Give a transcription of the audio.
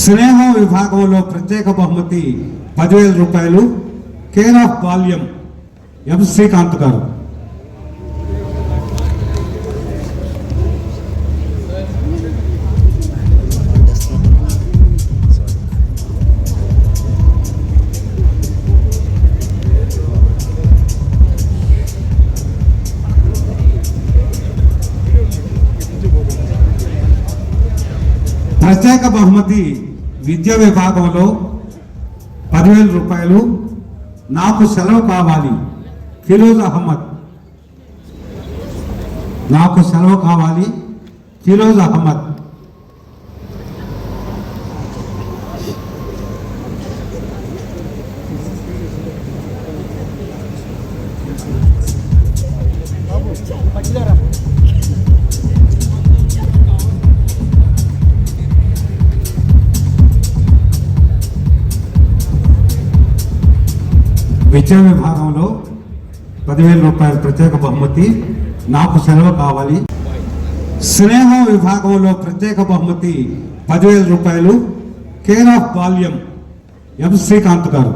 స్నేహం విభాగంలో ప్రత్యేక బహుమతి 10,000 రూపాయలు. కేర్ ఆఫ్ బాల్యం ఎం శ్రీకాంత్ గారు. ప్రత్యేక బహుమతి విద్యా విభాగంలో 10,000 రూపాయలు. నాకు సెలవు కావాలి ఫిరోజ్ అహ్మద్. నాకు సెలవు కావాలి ఫిరోజ్ అహ్మద్. విద్యా విభాగంలో 10,000 రూపాయల ప్రత్యేక బహుమతి. నాకు సెలవు కావాలి. స్నేహం విభాగంలో ప్రత్యేక బహుమతి 10,000 రూపాయలు. కేర్ ఆఫ్ బాల్యం ఎం శ్రీకాంత్ గారు.